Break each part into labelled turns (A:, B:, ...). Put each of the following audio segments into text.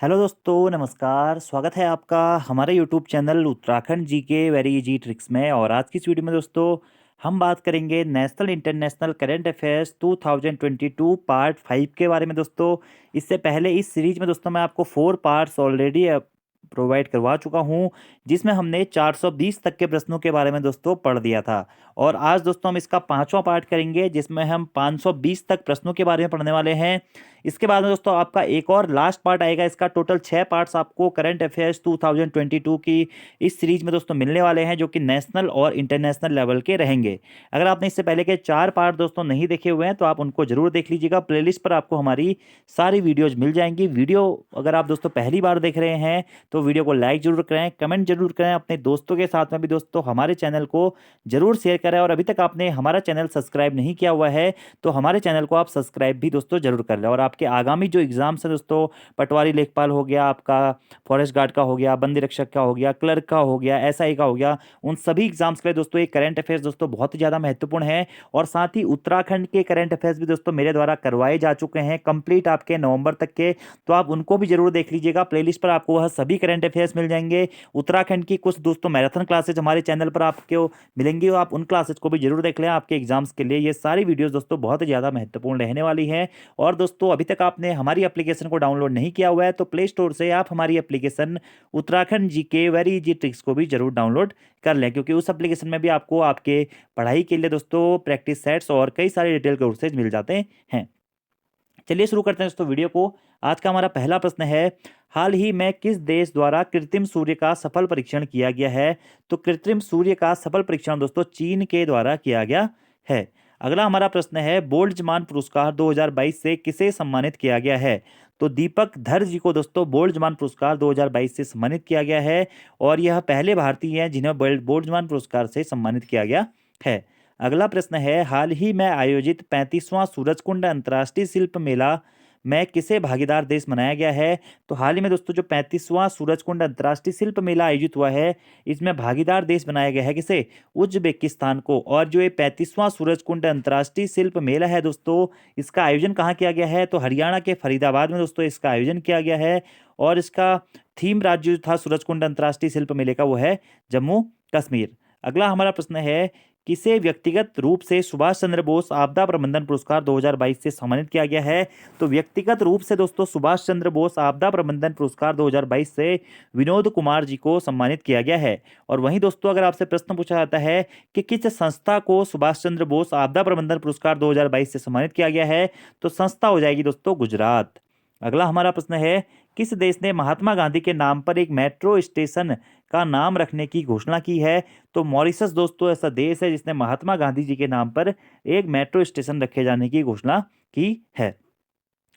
A: Hello दोस्तों, नमस्कार। स्वागत है आपका हमारे यूट्यूब चैनल उत्तराखंड जी के वेरी इजी ट्रिक्स में। और आज की इस वीडियो में दोस्तों हम बात करेंगे national international current affairs 2022 part 5 के बारे में दोस्तों। इससे पहले इस सीरीज में दोस्तों मैं आपको 4 पार्ट्स ऑलरेडी प्रोवाइड करवा चुका हूं, जिसमें हमने 420 तक के प्रश्नों के बारे में दोस्तों पढ़ दिया था। और आज दोस्तों हम इसका 5वां पार्ट करेंगे, जिसमें हम 520 तक प्रश्नों के बारे में पढ़ने वाले हैं। इसके बाद में दोस्तों आपका एक और लास्ट पार्ट आएगा। इसका टोटल 6 पार्ट्स आपको करंट अफेयर्स 2022 की इस सीरीज में दोस्तों मिलने वाले हैं, जो कि नेशनल और इंटरनेशनल लेवल के रहेंगे। अगर आपने इससे पहले के 4 पार्ट दोस्तों नहीं देखे हुए हैं तो आप उनको जरूर देख लीजिएगा। प्लेलिस्ट पर आपको हमारी सारी वीडियोज मिल जाएंगी। वीडियो अगर आप दोस्तों पहली बार देख रहे हैं तो वीडियो को लाइक जरूर करें, कमेंट जरूर करें, अपने दोस्तों के साथ में भी दोस्तों हमारे चैनल को जरूर शेयर करें। और अभी तक आपने हमारा चैनल सब्सक्राइब नहीं किया हुआ है तो हमारे चैनल को आप सब्सक्राइब भी दोस्तों जरूर कर लें। और आपके आगामी जो एग्जाम्स है दोस्तों, पटवारी लेखपाल हो गया, आपका फॉरेस्ट गार्ड का हो गया, बंदी रक्षक का हो गया, क्लर्क का हो गया, एसआई का हो गया, उन सभी एग्जाम्स के लिए दोस्तों एक करंट अफेयर्स दोस्तों बहुत ही ज़्यादा महत्वपूर्ण है। और साथ ही उत्तराखंड के करंट अफेयर्स भी दोस्तों मेरे द्वारा करवाए जा चुके हैं कंप्लीट आपके नवंबर तक के, तो आप उनको भी जरूर देख लीजिएगा। प्लेलिस्ट पर आपको वह सभी करंट अफेयर्स मिल जाएंगे। उत्तराखंड की कुछ दोस्तों मैराथन क्लासेज हमारे चैनल पर आपको मिलेंगी, और आप उन क्लासेज को भी जरूर देख लें आपके एग्जाम्स के लिए। ये सारी वीडियोस दोस्तों बहुत ही ज़्यादा महत्वपूर्ण रहने वाली है। और दोस्तों अभी तक आपने हमारी एप्लीकेशन को डाउनलोड नहीं किया हुआ है तो प्ले स्टोर से आप हमारी एप्लीकेशन उत्तराखंड जी के वेरी इजी ट्रिक्स को भी जरूर डाउनलोड कर लें, क्योंकि उस एप्लीकेशन में भी आपको आपके पढ़ाई के लिए दोस्तों प्रैक्टिस सेट्स और कई सारे डिटेल कोर्सेज मिल जाते हैं। चलिए शुरू करते हैं दोस्तों वीडियो को। आज का हमारा पहला प्रश्न है, हाल ही में किस देश द्वारा कृत्रिम सूर्य का सफल परीक्षण किया गया है? तो कृत्रिम सूर्य का सफल परीक्षण दोस्तों चीन के द्वारा किया गया है। अगला हमारा प्रश्न है, बोल्ट्जमान पुरस्कार 2022 से किसे सम्मानित किया गया है? तो दीपक धर जी को दोस्तों बोल्ट्जमान पुरस्कार 2022 से सम्मानित किया गया है। और यह पहले भारतीय हैं जिन्हें बोल्ट्जमान पुरस्कार से सम्मानित किया गया है। अगला प्रश्न है, हाल ही में आयोजित 35वां सूरजकुंड अंतर्राष्ट्रीय शिल्प मेला में किसे भागीदार देश बनाया गया है? तो हाल ही में दोस्तों जो 35वां सूरजकुंड अंतर्राष्ट्रीय शिल्प मेला आयोजित हुआ है, इसमें भागीदार देश बनाया गया है किसे? उज्बेकिस्तान को। और जो ये 35वां सूरजकुंड अंतर्राष्ट्रीय शिल्प मेला है दोस्तों, इसका आयोजन कहाँ किया गया है? तो हरियाणा के फरीदाबाद में दोस्तों इसका आयोजन किया गया है। और इसका थीम राज्य जो था सूरजकुंड अंतर्राष्ट्रीय शिल्प मेले का वो है जम्मू कश्मीर। अगला हमारा प्रश्न है, किसे व्यक्तिगत रूप से सुभाष चंद्र बोस आपदा प्रबंधन पुरस्कार 2022 से सम्मानित किया गया है? तो व्यक्तिगत रूप से दोस्तों सुभाष चंद्र बोस आपदा प्रबंधन पुरस्कार 2022 से विनोद कुमार जी को सम्मानित किया गया है। और वहीं दोस्तों अगर आपसे प्रश्न पूछा जाता है कि किस संस्था को सुभाष चंद्र बोस आपदा प्रबंधन पुरस्कार 2022 से सम्मानित किया गया है, तो संस्था हो जाएगी दोस्तों गुजरात। अगला हमारा प्रश्न है, किस देश ने महात्मा गांधी के नाम पर एक मेट्रो स्टेशन का नाम रखने की घोषणा की है? तो मॉरिशस दोस्तों ऐसा देश है जिसने महात्मा गांधी जी के नाम पर एक मेट्रो स्टेशन रखे जाने की घोषणा की है।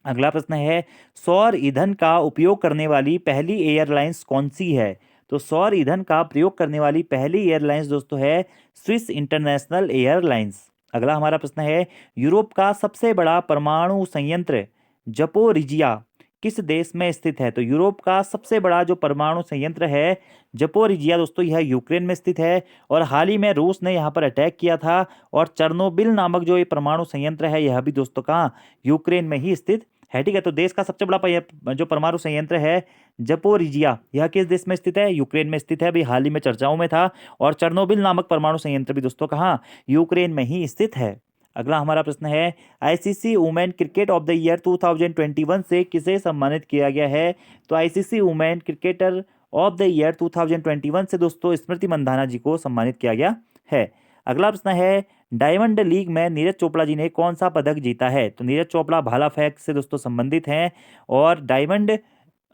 A: अगला प्रश्न है, सौर ईंधन का उपयोग करने वाली पहली एयरलाइंस कौन सी है? तो सौर ईंधन का प्रयोग करने वाली पहली एयरलाइंस दोस्तों है स्विस इंटरनेशनल एयरलाइंस। अगला हमारा प्रश्न है, यूरोप का सबसे बड़ा परमाणु संयंत्र जपोरिजिया किस देश में स्थित है? तो यूरोप का सबसे बड़ा जो परमाणु संयंत्र है जपोरिजिया दोस्तों यह यूक्रेन में स्थित है। और हाल ही में रूस ने यहाँ पर अटैक किया था। और चर्नोबिल नामक जो ये परमाणु संयंत्र है यह भी दोस्तों कहाँ, यूक्रेन में ही स्थित है। ठीक है, तो देश का सबसे बड़ा जो परमाणु संयंत्र है जपोरिजिया यह किस देश में स्थित है? यूक्रेन में स्थित है। अभी हाल ही में चर्चाओं में था। और चर्नोबिल नामक परमाणु संयंत्र भी दोस्तों कहाँ, यूक्रेन में ही स्थित है। अगला हमारा प्रश्न है, ICC women cricket of the year 2021 से किसे सम्मानित किया गया है? तो ICC women cricketer of the year 2021 से दोस्तों स्मृति मंधाना जी को सम्मानित किया गया है। अगला प्रश्न है, डायमंड लीग में नीरज चोपड़ा जी ने कौन सा पदक जीता है? तो नीरज चोपड़ा भाला फेंक से दोस्तों संबंधित हैं। और डायमंड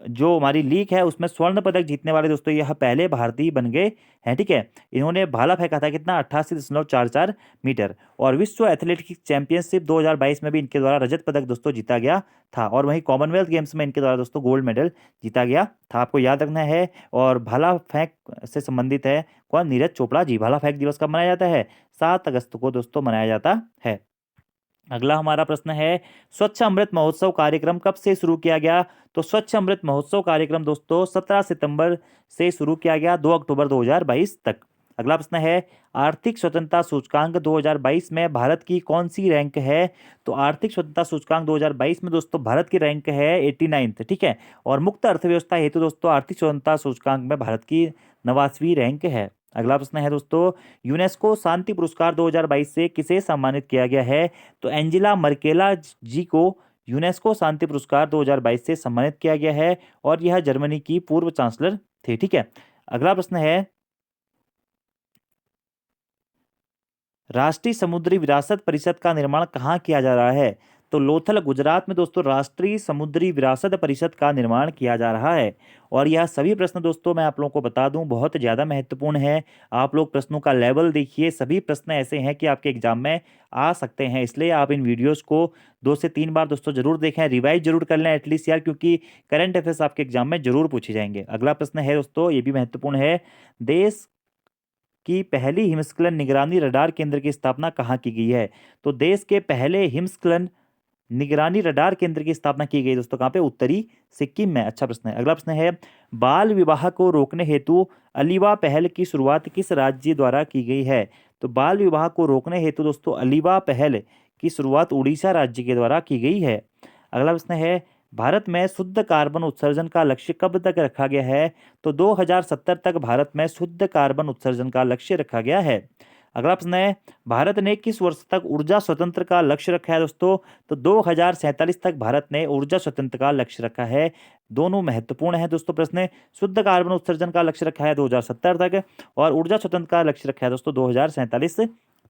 A: जो हमारी लीग है उसमें स्वर्ण पदक जीतने वाले दोस्तों यह पहले भारतीय बन गए हैं। ठीक है, इन्होंने भाला फेंका था कितना, 88.44 मीटर। और विश्व एथलेटिक्स चैंपियनशिप 2022 में भी इनके द्वारा रजत पदक दोस्तों जीता गया था। और वहीं कॉमनवेल्थ गेम्स में इनके द्वारा दोस्तों गोल्ड मेडल जीता गया था, आपको याद रखना है। और भाला फेंक से संबंधित है कौन, नीरज चोपड़ा जी। भाला फेंक दिवस कब मनाया जाता है? 7 अगस्त को दोस्तों मनाया जाता है। अगला हमारा प्रश्न है, स्वच्छ अमृत महोत्सव कार्यक्रम कब से शुरू किया गया? तो स्वच्छ अमृत महोत्सव कार्यक्रम दोस्तों 17 सितंबर से शुरू किया गया 2 अक्टूबर 2022 तक। अगला प्रश्न है आर्थिक स्वतंत्रता सूचकांक 2022 में भारत की कौन सी रैंक है? तो आर्थिक स्वतंत्रता सूचकांक 2022 में दोस्तों भारत की रैंक है 89th, ठीक है। और मुक्त अर्थव्यवस्था हेतु दोस्तों आर्थिक स्वतंत्रता सूचकांक में भारत की 89वीं रैंक है। अगला प्रश्न है दोस्तों यूनेस्को शांति पुरस्कार 2022 से किसे सम्मानित किया गया है? तो एंजेला मर्केला जी को यूनेस्को शांति पुरस्कार 2022 से सम्मानित किया गया है और यह जर्मनी की पूर्व चांसलर थे, ठीक है। अगला प्रश्न है राष्ट्रीय समुद्री विरासत परिषद का निर्माण कहाँ किया जा रहा है? तो लोथल गुजरात में दोस्तों राष्ट्रीय समुद्री विरासत परिषद का निर्माण किया जा रहा है। और यह सभी प्रश्न दोस्तों मैं आप लोगों को बता दूं बहुत ज़्यादा महत्वपूर्ण है। आप लोग प्रश्नों का लेवल देखिए, सभी प्रश्न ऐसे हैं कि आपके एग्जाम में आ सकते हैं, इसलिए आप इन वीडियोस को 2 से 3 बार दोस्तों जरूर देखें, रिवाइज जरूर कर लें एटलीस्ट यार, क्योंकि करंट अफेयर्स आपके एग्जाम में जरूर पूछे जाएंगे। अगला प्रश्न है दोस्तों ये भी महत्वपूर्ण है, देश की पहली हिमस्खलन निगरानी रडार केंद्र की स्थापना कहाँ की गई है? तो देश के पहले हिमस्खलन निगरानी रडार केंद्र की स्थापना की गई दोस्तों कहाँ पे? उत्तरी सिक्किम में। अच्छा प्रश्न है। अगला प्रश्न है बाल विवाह को रोकने हेतु अलीवा पहल की शुरुआत किस राज्य द्वारा की गई है? तो बाल विवाह को रोकने हेतु दोस्तों अलीवा पहल की शुरुआत उड़ीसा राज्य के द्वारा की गई है। अगला प्रश्न है भारत में शुद्ध कार्बन उत्सर्जन का लक्ष्य कब तक रखा गया है? तो 2070 तक भारत में शुद्ध कार्बन उत्सर्जन का लक्ष्य रखा गया है। अगला प्रश्न है भारत ने किस वर्ष तक ऊर्जा स्वतंत्र का लक्ष्य रखा है दोस्तों? तो 2047 तक भारत ने ऊर्जा स्वतंत्र का लक्ष्य रखा है। दोनों महत्वपूर्ण है दोस्तों प्रश्न। शुद्ध कार्बन उत्सर्जन का लक्ष्य रखा है 2070 तक और ऊर्जा स्वतंत्र का लक्ष्य रखा है दोस्तों 2047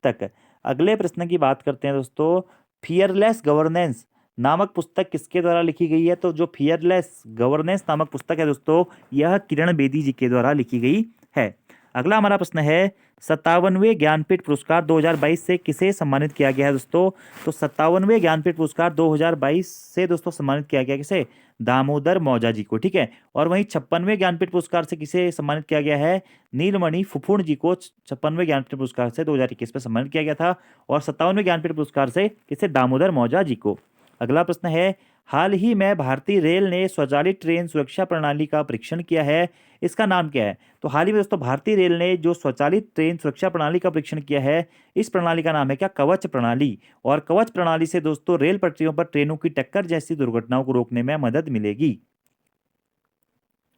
A: तक। अगले प्रश्न की बात करते हैं दोस्तों, फियरलेस गवर्नेंस नामक पुस्तक किसके द्वारा लिखी गई है? तो जो फियरलेस गवर्नेंस नामक पुस्तक है दोस्तों यह किरण बेदी जी के द्वारा लिखी गई है। अगला हमारा प्रश्न है 57वें ज्ञानपीठ पुरस्कार 2022 से किसे सम्मानित किया गया है दोस्तों? तो 57वें ज्ञानपीठ पुरस्कार 2022 से दोस्तों सम्मानित किया गया किसे? दामोदर मौजा जी को, ठीक है। और वहीं 56वें ज्ञानपीठ पुरस्कार से किसे सम्मानित किया गया है? नीलमणि फुफुण जी को 56वें ज्ञानपीठ पुरस्कार से 2021 में सम्मानित किया गया था। और 57वें ज्ञानपीठ पुरस्कार से किसे? दामोदर मौजा जी को। अगला प्रश्न है हाल ही में भारतीय रेल ने स्वचालित ट्रेन सुरक्षा प्रणाली का परीक्षण किया है, इसका नाम क्या है? तो हाल ही में दोस्तों भारतीय रेल ने जो स्वचालित ट्रेन सुरक्षा प्रणाली का परीक्षण किया है इस प्रणाली का नाम है क्या? कवच प्रणाली। और कवच प्रणाली से दोस्तों रेल पटरियों पर ट्रेनों की टक्कर जैसी दुर्घटनाओं को रोकने में मदद मिलेगी।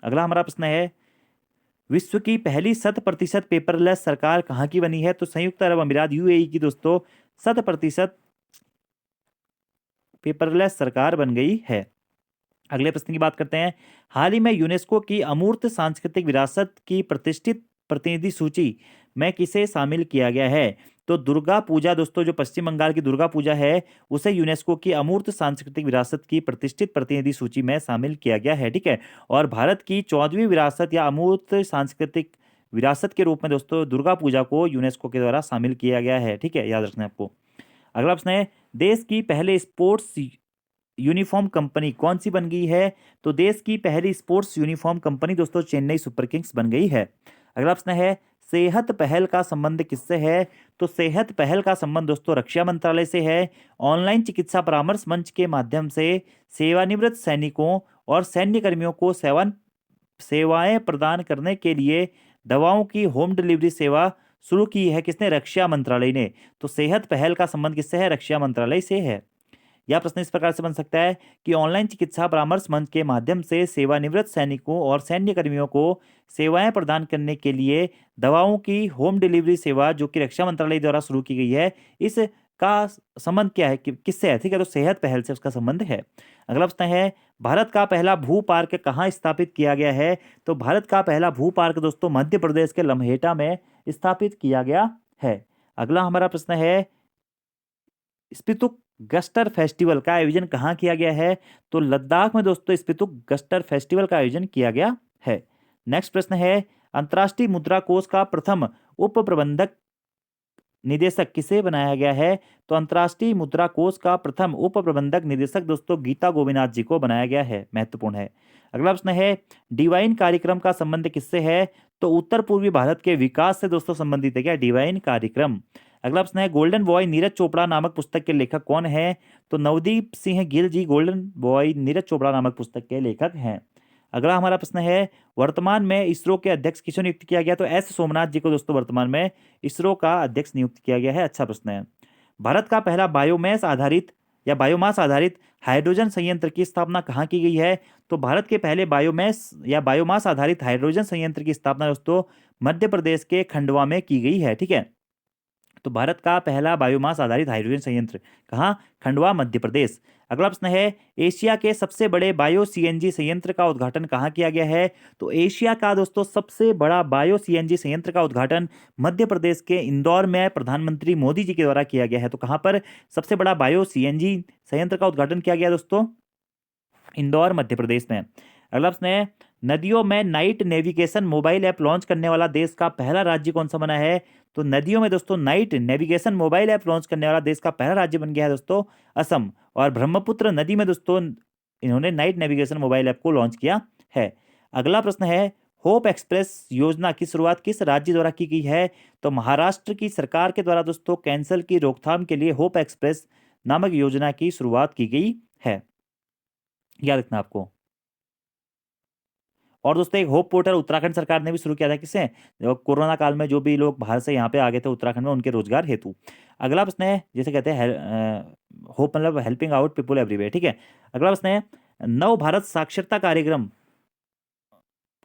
A: अगला हमारा प्रश्न है विश्व की पहली 100% पेपरलेस सरकार कहाँ की बनी है? तो संयुक्त अरब अमीरात यूएई की दोस्तों 100% पेपरलेस सरकार बन गई है। अगले प्रश्न की बात करते हैं हाल ही में यूनेस्को की अमूर्त सांस्कृतिक विरासत की प्रतिष्ठित प्रतिनिधि सूची में किसे शामिल किया गया है? तो दुर्गा पूजा दोस्तों जो पश्चिम बंगाल की दुर्गा पूजा है उसे यूनेस्को की अमूर्त सांस्कृतिक विरासत की प्रतिष्ठित प्रतिनिधि सूची में शामिल किया गया है, ठीक है। और भारत की 14वीं विरासत या अमूर्त सांस्कृतिक विरासत के रूप में दोस्तों दुर्गा पूजा को यूनेस्को के द्वारा शामिल किया गया है, ठीक है, याद रखना आपको। अगला प्रश्न है देश की पहले स्पोर्ट्स यूनिफॉर्म कंपनी कौन सी बन गई है? तो देश की पहली स्पोर्ट्स यूनिफॉर्म कंपनी दोस्तों चेन्नई सुपर किंग्स बन गई है। अगला प्रश्न है सेहत पहल का संबंध किससे है? तो सेहत पहल का संबंध दोस्तों रक्षा मंत्रालय से है। ऑनलाइन चिकित्सा परामर्श मंच के माध्यम से सेवानिवृत्त सैनिकों और सैन्य कर्मियों को सेवाएं प्रदान करने के लिए दवाओं की होम डिलीवरी सेवा शुरू की है किसने? रक्षा मंत्रालय ने। तो सेहत पहल का संबंध किससे है? रक्षा मंत्रालय से है। यह प्रश्न इस प्रकार से बन सकता है कि ऑनलाइन चिकित्सा परामर्श मंच के माध्यम से सेवानिवृत्त सैनिकों और सैन्य कर्मियों को सेवाएं प्रदान करने के लिए दवाओं की होम डिलीवरी सेवा जो कि रक्षा मंत्रालय द्वारा शुरू की गई है इसका संबंध क्या है, किससे है? ठीक है, तो सेहत पहल से उसका संबंध है। अगला प्रश्न है भारत का पहला भू पार्क कहाँ स्थापित किया गया है? तो भारत का पहला भू पार्क दोस्तों मध्य प्रदेश के लम्हेटा में स्थापित किया गया है। अगला हमारा प्रश्न है स्पितुक गस्टर फेस्टिवल का आयोजन कहाँ किया गया है? तो लद्दाख में दोस्तों स्पितुक गस्टर फेस्टिवल का आयोजन किया गया है। नेक्स्ट प्रश्न है अंतर्राष्ट्रीय मुद्रा कोष का प्रथम उप प्रबंधक निदेशक किसे बनाया गया है? तो अंतर्राष्ट्रीय मुद्रा कोष का प्रथम उप प्रबंधक निदेशक दोस्तों गीता गोपीनाथ जी को बनाया गया है, महत्वपूर्ण है। अगला प्रश्न है डिवाइन कार्यक्रम का संबंध किससे है? तो उत्तर पूर्वी भारत के विकास से दोस्तों संबंधित है क्या डिवाइन कार्यक्रम। अगला प्रश्न है गोल्डन बॉय नीरज चोपड़ा नामक पुस्तक के लेखक कौन है? तो नवदीप सिंह गिल जी गोल्डन बॉय नीरज चोपड़ा नामक पुस्तक के लेखक हैं। अगला हमारा प्रश्न है, वर्तमान में इसरो के अध्यक्ष किसे नियुक्त किया गया? तो एस सोमनाथ जी को दोस्तों वर्तमान में इसरो का अध्यक्ष नियुक्त किया गया है। अच्छा प्रश्न है। भारत का पहला बायोमास आधारित हाइड्रोजन संयंत्र की स्थापना कहाँ की गई है? तो भारत के पहले बायोमास आधारित हाइड्रोजन संयंत्र की स्थापना दोस्तों मध्य प्रदेश के खंडवा में की गई है। ठीक है, तो भारत का पहला बायोमास आधारित हाइड्रोजन संयंत्र कहाँ? खंडवा, मध्य प्रदेश। अगला प्रश्न है, एशिया के सबसे बड़े बायो सीएनजी संयंत्र का उद्घाटन कहाँ किया गया है? तो एशिया का दोस्तों सबसे बड़ा बायो सीएनजी संयंत्र का उद्घाटन मध्य प्रदेश के इंदौर में प्रधानमंत्री मोदी जी के द्वारा किया गया है। तो कहाँ पर सबसे बड़ा बायो सीएनजी संयंत्र का उद्घाटन किया गया दोस्तों? इंदौर, मध्य प्रदेश में। अगला प्रश्न है, नदियों में night navigation mobile app launch करने वाला देश का पहला राज्य कौन सा बना है? तो नदियों में दोस्तों night navigation mobile app launch करने वाला देश का पहला राज्य बन गया है दोस्तों असम। और ब्रह्मपुत्र नदी में दोस्तों इन्होंने नाइट नेविगेशन मोबाइल ऐप को लॉन्च किया है। अगला प्रश्न है, होप एक्सप्रेस योजना की शुरुआत किस राज्य द्वारा की गई है? तो महाराष्ट्र की सरकार के द्वारा दोस्तों कैंसर की रोकथाम के लिए होप एक्सप्रेस नामक योजना की शुरुआत की गई है। याद रखना आपको। और दोस्तों एक होप पोर्टल उत्तराखंड सरकार ने भी शुरू किया था। किससे? कोरोना काल में जो भी लोग बाहर से यहाँ पे आ गए थे उत्तराखंड में, उनके रोजगार हेतु। अगला प्रश्न है, जैसे कहते हैं होप मतलब हेल्पिंग आउट पीपुल एवरीवेयर। ठीक है, अगला प्रश्न है, नव भारत साक्षरता कार्यक्रम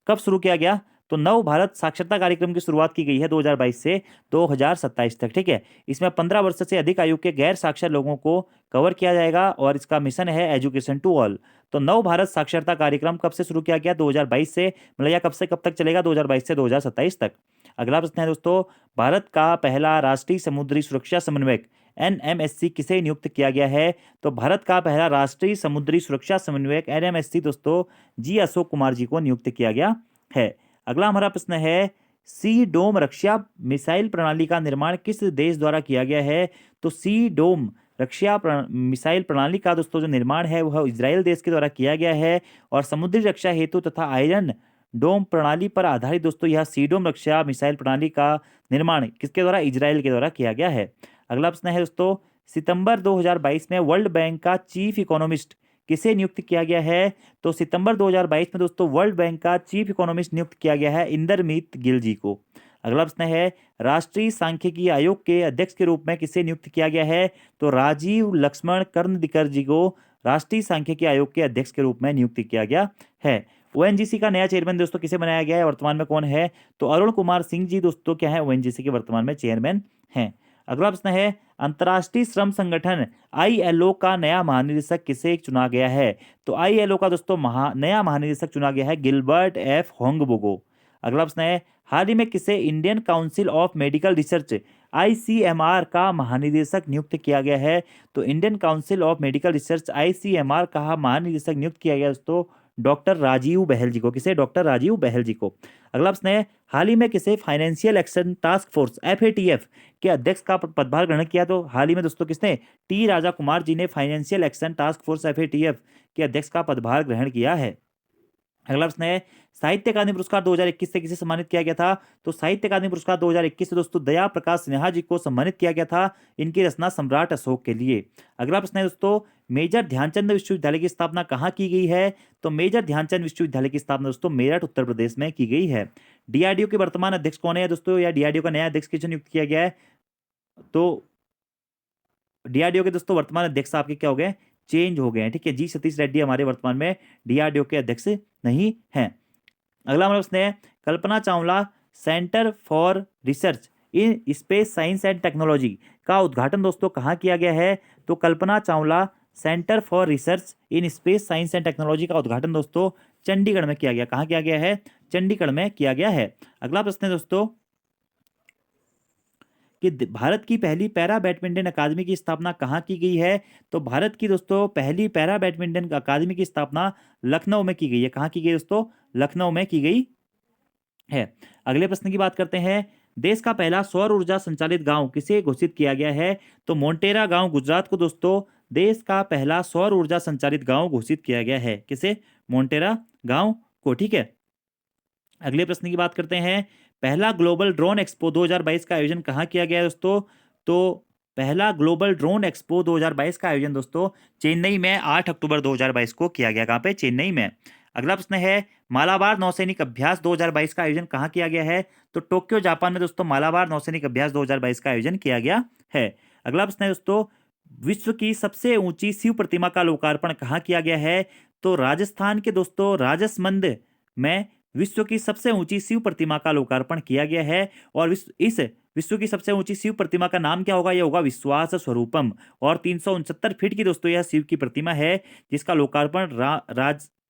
A: कब शुरू किया गया? तो नव भारत साक्षरता कार्यक्रम की शुरुआत की गई है 2022 से 2027 तक। ठीक है, इसमें 15 वर्ष से अधिक आयु के गैर साक्षर लोगों को कवर किया जाएगा और इसका मिशन है एजुकेशन टू ऑल। तो नव भारत साक्षरता कार्यक्रम कब से शुरू किया गया? 2022 से, मतलब यह कब से कब तक चलेगा? 2022 से 2027 तक। अगला प्रश्न है दोस्तों, भारत का पहला राष्ट्रीय समुद्री सुरक्षा समन्वयक एनएमएससी किसे नियुक्त किया गया है? तो भारत का पहला राष्ट्रीय समुद्री सुरक्षा समन्वयक एनएमएससी दोस्तों जी अशोक कुमार जी को नियुक्त किया गया है। अगला हमारा प्रश्न है, सी डोम रक्षा मिसाइल प्रणाली का निर्माण किस देश द्वारा किया गया है? तो सी डोम मिसाइल प्रणाली का दोस्तों जो निर्माण है वह इजराइल देश के द्वारा किया गया है। और समुद्री रक्षा हेतु तथा आयरन डोम प्रणाली पर आधारित दोस्तों यह सी डोम रक्षा मिसाइल प्रणाली का निर्माण किसके द्वारा? इजराइल के द्वारा किया गया है। अगला प्रश्न है दोस्तों, सितंबर 2022 में वर्ल्ड बैंक का चीफ इकोनॉमिस्ट किसे नियुक्त किया गया है? तो सितंबर 2022 में दोस्तों वर्ल्ड बैंक का चीफ इकोनॉमिस्ट नियुक्त किया गया है इंदरमीत गिल जी को। अगला प्रश्न है, राष्ट्रीय सांख्यिकी आयोग के अध्यक्ष के रूप में किसे नियुक्त किया गया है? तो राजीव लक्ष्मण कर्णदिकर जी को राष्ट्रीय सांख्यिकी आयोग के अध्यक्ष के रूप में नियुक्त किया गया है। ओएनजीसी का नया चेयरमैन दोस्तों किसे बनाया गया है? वर्तमान में कौन है? तो अरुण कुमार सिंह जी दोस्तों क्या है? ओएनजीसी के वर्तमान में चेयरमैन हैं। अगला प्रश्न है, अंतर्राष्ट्रीय श्रम संगठन आईएलओ का नया महानिदेशक किसे चुना गया है? तो आईएलओ का दोस्तों नया महानिदेशक चुना गया है गिलबर्ट एफ होंगबोगो। अगला प्रश्न है, हाल ही में किसे Indian council of medical research ICMR का महानिदेशक नियुक्त किया गया है? तो Indian council of medical research ICMR का महानिदेशक नियुक्त किया गया दोस्तों डॉक्टर राजीव बहल जी को। किसे? डॉक्टर राजीव बहल जी को। अगला प्रश्न है, हाल ही में किसे financial action task force FATF के अध्यक्ष का पदभार ग्रहण किया? तो हाल ही में दोस्तों किसने? टी राजा कुमार जी ने financial action task force FATF के अध्यक्ष का पदभार ग्रहण किया है। अगला प्रश्न है, साहित्य अकादमी पुरस्कार 2021 से किसे सम्मानित किया गया था? तो साहित्य अकादमी पुरस्कार 2021 से दोस्तों दया प्रकाश सिन्हा जी को सम्मानित किया गया था इनकी रचना सम्राट अशोक के लिए। अगला प्रश्न है दोस्तों, मेजर ध्यानचंद विश्वविद्यालय की स्थापना कहाँ की गई है? तो मेजर ध्यानचंद विश्वविद्यालय की स्थापना दोस्तों मेरठ उत्तर प्रदेश में की गई है। डीआरडीओ के वर्तमान अध्यक्ष कौन है दोस्तों, या डीआरडीओ का नया अध्यक्ष किसे नियुक्त किया गया है? तो डीआरडीओ के दोस्तों वर्तमान अध्यक्ष आपके क्या हो गए? चेंज हो गए हैं। ठीक है, जी सतीश रेड्डी हमारे वर्तमान में डीआरडीओ के अध्यक्ष नहीं हैं। अगला हमारा प्रश्न है, Kalpana Chawla centre for research in space science and technology का उद्घाटन दोस्तों कहाँ किया गया है? तो Kalpana Chawla centre for research in space science and technology का उद्घाटन दोस्तों चंडीगढ़ में किया गया। कहाँ किया गया है? चंडीगढ़ में किया गया है। अगला प्रश्न है दोस्तों कि भारत की पहली पैरा बैडमिंटन अकादमी की स्थापना कहाँ की गई है? तो भारत की दोस्तों पहली पैरा बैडमिंटन अकादमी की स्थापना लखनऊ में की गई है। कहाँ की गई दोस्तों? लखनऊ में की गई है। अगले प्रश्न की बात करते हैं, देश का पहला सौर ऊर्जा संचालित गांव किसे घोषित किया गया है? तो मोंटेरा गांव गुजरात को दोस्तों देश का पहला सौर ऊर्जा संचालित गांव घोषित किया गया है। किसे? मोंटेरा गांव को। ठीक है, अगले प्रश्न की बात करते हैं, पहला ग्लोबल ड्रोन एक्सपो 2022 का आयोजन कहाँ किया गया दोस्तों? तो पहला ग्लोबल ड्रोन एक्सपो 2022 का आयोजन दोस्तों चेन्नई में 8 अक्टूबर 2022 को किया गया। कहाँ पे? चेन्नई में। अगला प्रश्न है मालाबार नौसैनिक अभ्यास 2022 का आयोजन कहाँ किया गया है? तो टोक्यो जापान में दोस्तों मालाबार नौसैनिक अभ्यास 2022 का आयोजन किया गया है। अगला प्रश्न है दोस्तों विश्व की सबसे ऊंची शिव प्रतिमा का लोकार्पण कहाँ किया गया है? तो राजस्थान के दोस्तों राजसमंद में विश्व की सबसे ऊंची शिव प्रतिमा का लोकार्पण किया गया है। और इस विश्व की सबसे ऊंची शिव प्रतिमा का नाम क्या होगा? यह होगा विश्वास स्वरूपम। और 369 फीट की दोस्तों यह शिव की प्रतिमा है जिसका लोकार्पण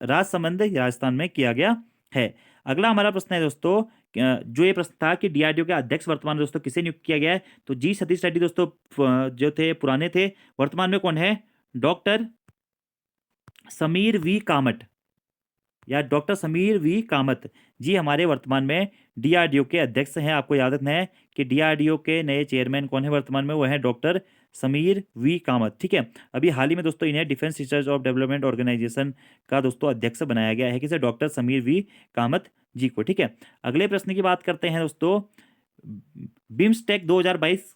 A: राजसमंद राजस्थान में किया गया है। अगला हमारा प्रश्न है दोस्तों जो ये प्रश्न था कि डीआरडीओ के अध्यक्ष वर्तमान में दोस्तों किसे नियुक्त किया गया है? तो जी सतीश रेड्डी दोस्तों जो थे पुराने थे, वर्तमान में कौन है? डॉक्टर समीर वी कामत या डॉक्टर समीर वी कामत जी हमारे वर्तमान में डीआरडीओ के अध्यक्ष हैं। आपको याद रखना है कि डीआरडीओ के नए चेयरमैन कौन है वर्तमान में? वो है डॉक्टर समीर वी कामत। ठीक है, अभी हाल ही में दोस्तों इन्हें defence research of development organisation का दोस्तों अध्यक्ष बनाया गया है। किसे? डॉक्टर समीर वी कामत जी को। ठीक है, अगले प्रश्न की बात करते हैं दोस्तों बिम्स्टेक 2022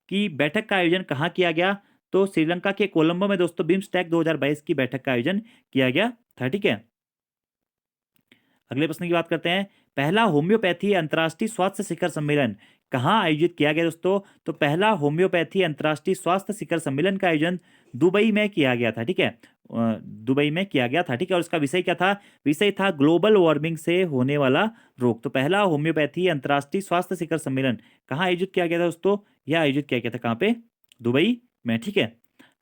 A: की बैठक का आयोजन कहाँ किया गया? तो श्रीलंका के कोलंबो में दोस्तों बिम्स्टेक 2022 की बैठक का आयोजन किया गया था। ठीक है, अगले प्रश्न की बात करते हैं पहला होम्योपैथी अंतर्राष्ट्रीय स्वास्थ्य शिखर सम्मेलन कहाँ आयोजित किया गया दोस्तों? तो पहला होम्योपैथी अंतर्राष्ट्रीय स्वास्थ्य शिखर सम्मेलन का आयोजन दुबई में किया गया था। ठीक है, दुबई में किया गया था। ठीक है, और उसका विषय क्या था? विषय था ग्लोबल वार्मिंग से होने वाला रोग। तो पहला होम्योपैथी अंतर्राष्ट्रीय स्वास्थ्य शिखर सम्मेलन कहाँ आयोजित किया गया था दोस्तों? यह आयोजित किया गया था कहाँ पे? दुबई में। ठीक है,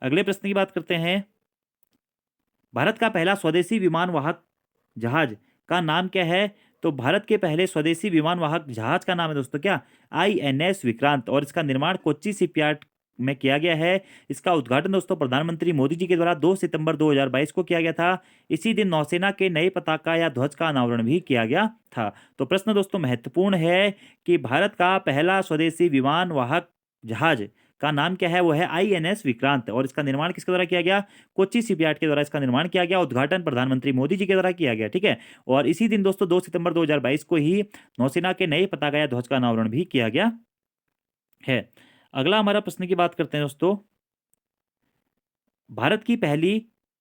A: अगले प्रश्न की बात करते हैं भारत का पहला स्वदेशी विमान वाहक जहाज का नाम क्या है? तो भारत के पहले स्वदेशी विमान वाहक जहाज का नाम है दोस्तों क्या? INS विक्रांत। और इसका निर्माण कोच्चि शिपयार्ड में किया गया है। इसका उद्घाटन दोस्तों प्रधानमंत्री मोदी जी के द्वारा 2 सितंबर 2022 को किया गया था। इसी दिन नौसेना के नए पताका या ध्वज का अनावरण भी किया गया था। तो प्रश्न दोस्तों महत्वपूर्ण है कि भारत का पहला स्वदेशी विमान वाहक जहाज का नाम क्या है? वो है INS विक्रांत। और इसका निर्माण किसके द्वारा किया गया? कोच्चि शिपयार्ड के द्वारा इसका निर्माण किया गया। उद्घाटन प्रधानमंत्री मोदी जी के द्वारा किया गया। ठीक है, और इसी दिन दोस्तों 2 सितंबर 2022 को ही नौसेना के नए पताका या ध्वज का अनावरण भी किया गया है। अगला हमारा प्रश्न की बात करते हैं दोस्तों भारत की पहली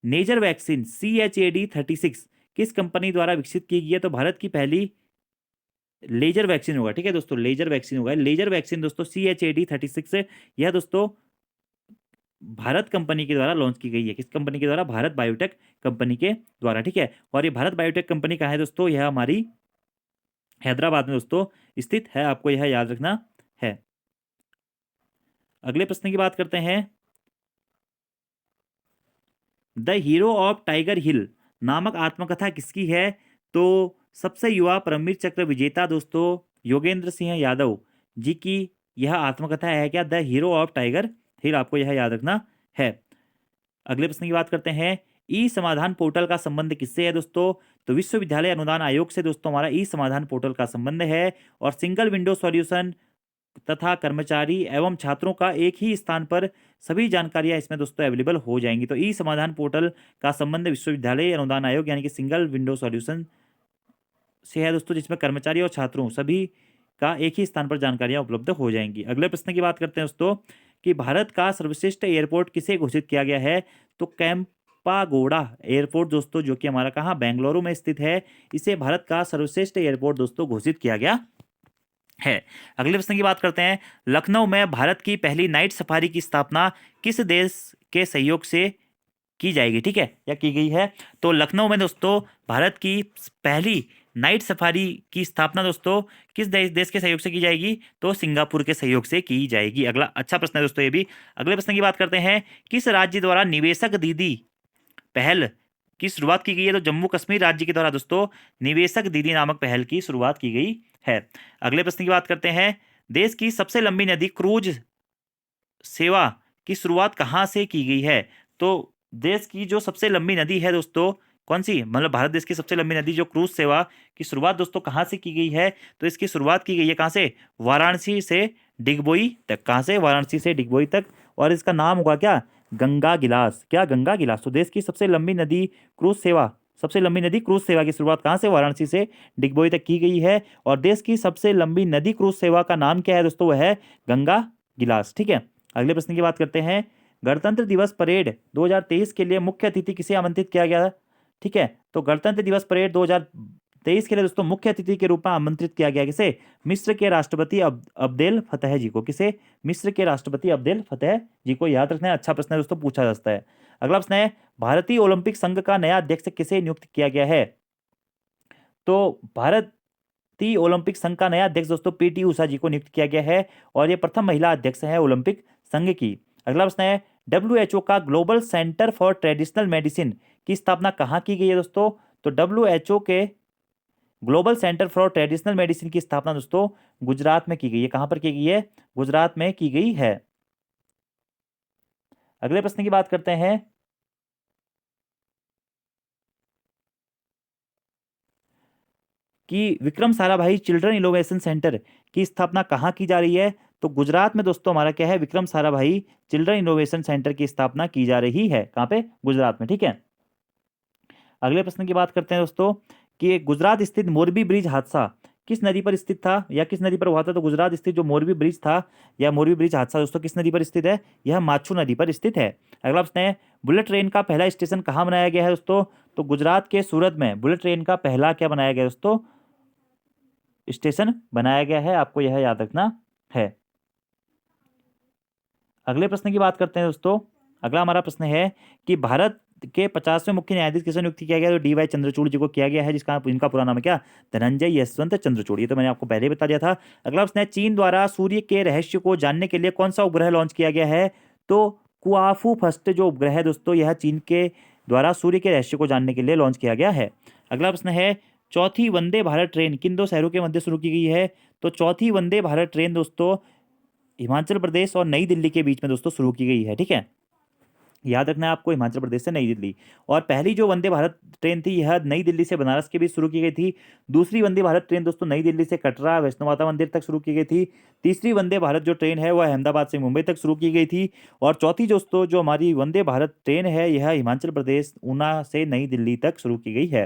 A: नेजर वैक्सीन CHAD-36 किस कंपनी द्वारा विकसित की गई है? तो भारत की पहली लेजर वैक्सीन होगा। ठीक है दोस्तों, लेजर वैक्सीन होगा। लेजर वैक्सीन दोस्तों CHAD-36 यह दोस्तों भारत कंपनी के द्वारा लॉन्च की गई है। किस कंपनी के द्वारा? भारत बायोटेक कंपनी के द्वारा। ठीक है, और ये भारत बायोटेक कंपनी कहाँ है दोस्तों? यह हमारी हैदराबाद में दोस्तों स्थित है। आपको यह याद रखना है। अगले प्रश्न की बात करते हैं द हीरो ऑफ टाइगर हिल नामक आत्मकथा किसकी है? तो सबसे युवा परमवीर चक्र विजेता दोस्तों योगेंद्र सिंह यादव जी की यह आत्मकथा है क्या? द हीरो ऑफ टाइगर हिल। आपको यह याद रखना है। अगले प्रश्न की बात करते हैं ई समाधान पोर्टल का संबंध किससे है दोस्तों? तो विश्वविद्यालय अनुदान आयोग से दोस्तों हमारा ई समाधान पोर्टल का संबंध है। और सिंगल विंडो सॉल्यूशन तथा कर्मचारी एवं छात्रों का एक ही स्थान पर सभी जानकारियां इसमें दोस्तों अवेलेबल हो जाएंगी। तो ई समाधान पोर्टल का संबंध विश्वविद्यालय अनुदान आयोग यानी कि सिंगल विंडो सॉल्यूशन से है दोस्तों, जिसमें कर्मचारी और छात्रों सभी का एक ही स्थान पर जानकारियां उपलब्ध हो जाएंगी। अगले प्रश्न की बात करते हैं दोस्तों कि भारत का सर्वश्रेष्ठ एयरपोर्ट किसे घोषित किया गया है? तो कैंपागोड़ा एयरपोर्ट दोस्तों जो कि हमारा कहाँ? बेंगलुरु में स्थित है। इसे भारत का सर्वश्रेष्ठ एयरपोर्ट दोस्तों घोषित किया गया है। अगले प्रश्न की बात करते हैं लखनऊ में भारत की पहली नाइट सफारी की स्थापना किस देश के सहयोग से की जाएगी? ठीक है, या की गई है? तो लखनऊ में दोस्तों भारत की पहली नाइट सफारी की स्थापना दोस्तों किस देश के सहयोग से की जाएगी? तो सिंगापुर के सहयोग से की जाएगी। अगला अच्छा प्रश्न है दोस्तों ये भी। अगले प्रश्न की बात करते हैं किस राज्य द्वारा निवेशक दीदी पहल की शुरुआत की गई है? तो जम्मू कश्मीर राज्य के द्वारा दोस्तों निवेशक दीदी नामक पहल की शुरुआत की गई है। अगले प्रश्न की बात करते हैं देश की सबसे लंबी नदी क्रूज सेवा की शुरुआत कहाँ से की गई है? तो देश की जो सबसे लंबी नदी है दोस्तों कौन सी? मतलब भारत देश की सबसे लंबी नदी जो क्रूज सेवा की शुरुआत दोस्तों कहाँ से की गई है? तो इसकी शुरुआत की गई है कहाँ से? वाराणसी से डिगबोई तक। कहाँ से? वाराणसी से डिगबोई तक। और इसका नाम होगा क्या? गंगा गिलास। क्या? गंगा गिलास। तो देश की सबसे लंबी नदी क्रूज सेवा सबसे लंबी नदी क्रूज सेवा की शुरुआत कहाँ से? वाराणसी से डिगबोई तक की गई है। और देश की सबसे लंबी नदी क्रूज सेवा का नाम क्या है दोस्तों? वह है गंगा गिलास। ठीक है, अगले प्रश्न की बात करते हैं गणतंत्र दिवस परेड 2023 के लिए मुख्य अतिथि किसे आमंत्रित किया गया? ठीक है। तो गणतंत्र दिवस परेड 2023 के लिए दोस्तों मुख्य अतिथि के रूप में आमंत्रित किया गया किसे? मिस्र के राष्ट्रपति अब्देल फतेह जी को। किसे? मिस्र के राष्ट्रपति अब्देल फतेह जी को। याद रखना है, अच्छा प्रश्न है दोस्तों, पूछा जा सकता है। अगला प्रश्न है, भारतीय ओलंपिक संघ का नया अध्यक्ष किसे नियुक्त किया गया है? तो भारतीय ओलंपिक संघ का नया अध्यक्ष दोस्तों पीटी उषा जी को नियुक्त किया गया है, और ये प्रथम महिला अध्यक्ष है ओलंपिक संघ की। अगला प्रश्न है, डब्ल्यूएचओ का global centre for traditional medicine की स्थापना कहाँ की गई है दोस्तों? तो डब्ल्यूएचओ के global centre for traditional medicine की स्थापना दोस्तों गुजरात में की गई है। कहां पर की गई है? गुजरात में की गई है। अगले प्रश्न की बात करते हैं कि Vikram Sarabhai children innovation centre की स्थापना कहाँ की जा रही है? तो गुजरात में दोस्तों हमारा क्या है? Vikram Sarabhai children innovation centre की स्थापना की जा रही है। कहाँ पे? गुजरात में। ठीक है। अगले प्रश्न की बात करते हैं दोस्तों कि गुजरात स्थित मोरबी ब्रिज हादसा किस नदी पर स्थित था या किस नदी पर हुआ था? तो गुजरात स्थित जो मोरबी ब्रिज था या मोरबी ब्रिज हादसा दोस्तों किस नदी पर स्थित है? यह माछू नदी पर स्थित है। अगला प्रश्न है, बुलेट ट्रेन का पहला स्टेशन कहाँ बनाया गया है दोस्तों? तो गुजरात के सूरत में बुलेट ट्रेन का पहला क्या बनाया गया दोस्तों? स्टेशन बनाया गया है। आपको यह याद रखना है। अगले प्रश्न की बात करते हैं दोस्तों। अगला हमारा प्रश्न है कि भारत के 50वें मुख्य न्यायाधीश किसे नियुक्त किया गया? तो डी वाई चंद्रचूड़ जी को किया गया है, इनका पूरा नाम है क्या? धनंजय यशवंत चंद्रचूड़। ये तो मैंने आपको पहले ही बता दिया था। अगला प्रश्न है, चीन द्वारा सूर्य के रहस्य को जानने के लिए कौन सा उपग्रह लॉन्च किया गया है? तो कुआफू फर्स्ट जो उपग्रह है दोस्तों, यह चीन के द्वारा सूर्य के रहस्य को जानने के लिए लॉन्च किया गया है। अगला प्रश्न है, चौथी वंदे भारत ट्रेन किन दो शहरों के मध्य शुरू की गई है? तो चौथी वंदे भारत ट्रेन दोस्तों हिमाचल प्रदेश और नई दिल्ली के बीच में दोस्तों शुरू की गई है। ठीक है, याद रखना है आपको, हिमाचल प्रदेश से नई दिल्ली। और पहली जो वंदे भारत ट्रेन थी यह नई दिल्ली से बनारस के बीच शुरू की गई थी। दूसरी वंदे भारत ट्रेन दोस्तों नई दिल्ली से कटरा वैष्णो माता मंदिर तक शुरू की गई थी। तीसरी वंदे भारत जो ट्रेन है वह अहमदाबाद से मुंबई तक शुरू की गई थी। और चौथी दोस्तों जो हमारी वंदे भारत ट्रेन है यह हिमाचल प्रदेश ऊना से नई दिल्ली तक शुरू की गई है।